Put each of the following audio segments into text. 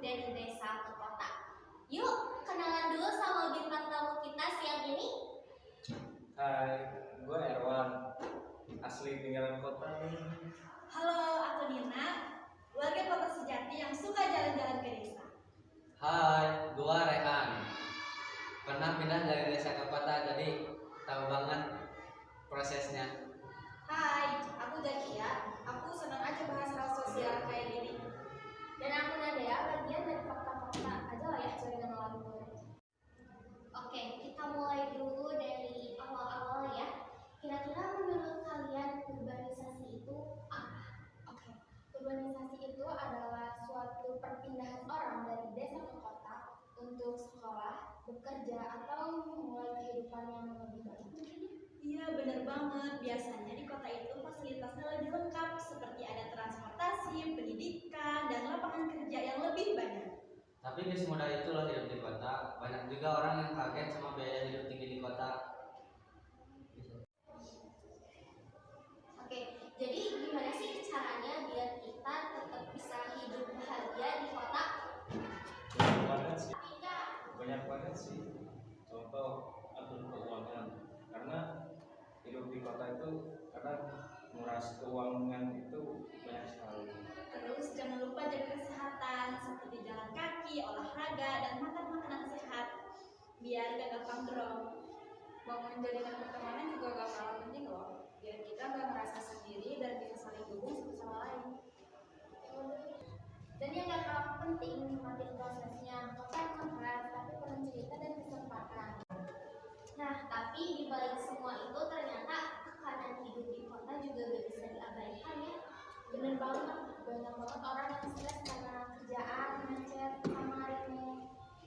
dari desa ke kota. Yuk, kenalan dulu sama bintang tamu kita siang ini. Hai, gue Erwan, asli tinggalan kota nih. Halo, aku Nina, warga kota sejati yang suka jalan-jalan ke desa. Hai, gua Rehan. Pernah pindah dari desa ke kota, jadi tahu banget prosesnya. Hai, aku Zakia. Aku senang aja bahas hal sosial kayak gini. Dan aku Nadia, bagian dari fakta-fakta aja lah ya, cari kenalan dulu. Oke, kita mulai dulu dari awal-awal ya. Kira-kira menurut kalian urbanisasi itu apa? Oke, urbanisasi itu adalah suatu perpindahan orang dari desa ke kota untuk sekolah, bekerja, atau memulai kehidupan yang lebih baik. Iya, bener banget. Biasanya di kota itu fasilitasnya lebih lengkap, seperti ada transportasi, pendidikan, dan lapangan kerja yang lebih banyak. Tapi di semudah itu loh hidup di kota. Banyak juga orang yang kaget sama biaya hidup tinggi di kota. Oke, jadi gimana sih caranya biar kita tetap bisa hidup bahagia di kota? Banyak banget sih. Contoh atur keuangan, karena hidup di kota itu kadang nguras keuangan itu banyak sekali. Terus jangan lupa jaga kesehatan, seperti jalan kaki, olahraga, dan makan makanan sehat, biar gak gampang drop. Bangun jaringan pertemanan juga gak kalah penting loh, biar kita gak merasa sendiri dan bisa saling dukung satu sama lain. Dan yang gak kalah penting, nikmatin prosesnya. Kota emang keras, tapi penuh cerita dan kesempatan. Nah, tapi di balik semua itu ternyata tekanan hidup di kota juga gak bisa diabaikan ya. Bener banget, banyak banget orang yang stres karena kerjaan, macet, sama ritme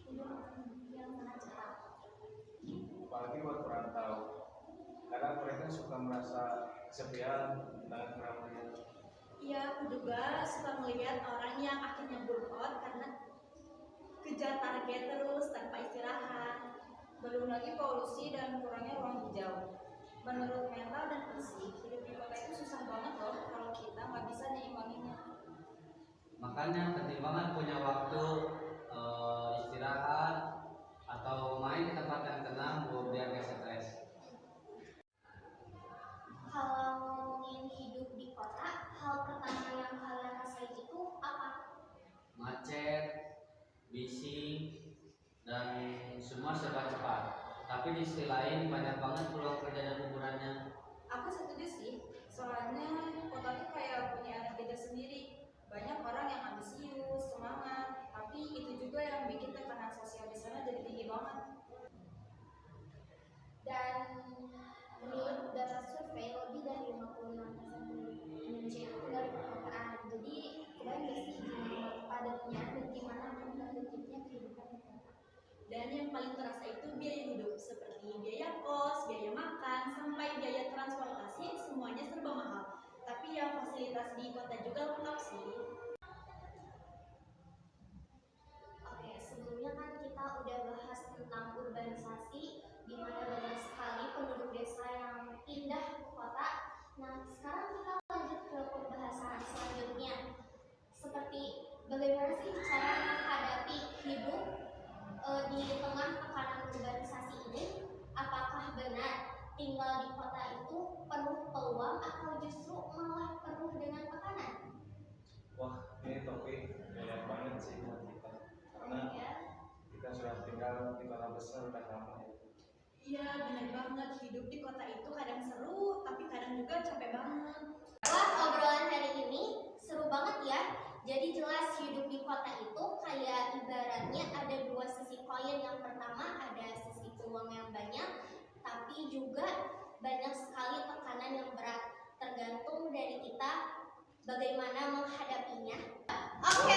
hidup yang sangat cepat. Apalagi buat perantau, kadang mereka suka merasa kesepian dengan keramaian. Iya, aku juga suka melihat orang yang akhirnya burnout karena kejar target terus tanpa istirahat. Belum lagi polusi dan kurangnya ruang hijau. Menurut mental dan fisik, hidup di kota itu susah banget loh kalau kita nggak bisa nyeimbanginnya. Makanya penting banget punya waktu istirahat atau main di tempat yang tenang biar gak stres. Kalau ngomongin hidup di kota, hal pertama yang kalian rasain itu apa? Macet, bising, dan semua serba cepat. Tapi di sisi lain banyak banget peluang kerja dan hiburannya. Aku setuju sih, soalnya kota tuh kayak punya energi tersendiri. Banyak orang yang ambisius, semangat, tapi itu juga yang bikin tekanan sosial di sana jadi tinggi banget. Dan menurut data survei, lebih dari 56% penduduk Indonesia itu tinggal di perkotaan. Jadi, kebayang gak sih gimana padatnya dan gimana kompetitifnya kehidupan di kota? Dan yang paling terasa itu biaya hidup, seperti biaya kos, biaya makan, sampai biaya transportasi, semuanya serba mahal. Tapi ya fasilitas di kota juga lengkap sih. Oke, sebelumnya kan kita udah bahas tentang urbanisasi, di mana banyak sekali penduduk desa yang pindah ke kota. Nah, sekarang kita lanjut ke pembahasan selanjutnya. Seperti bagaimana sih cara menghadapi hidup di tengah tekanan urbanisasi ini? Apakah benar tinggal di kota itu penuh peluang atau justru malah penuh dengan tekanan? Wah, ini topik banyak banget sih buat kita, karena Ya. kita sudah tinggal di kota besar udah lama ya. Iya, bener banget. Hidup di kota itu kadang seru, tapi kadang juga capek banget. Wah, obrolan hari ini seru banget ya. Jadi jelas hidup di kota itu kayak ibaratnya ada dua sisi koin. Yang pertama ada sisi peluang yang banyak, tapi juga banyak sekali tekanan yang berat. Tergantung dari kita bagaimana menghadapinya. Oke,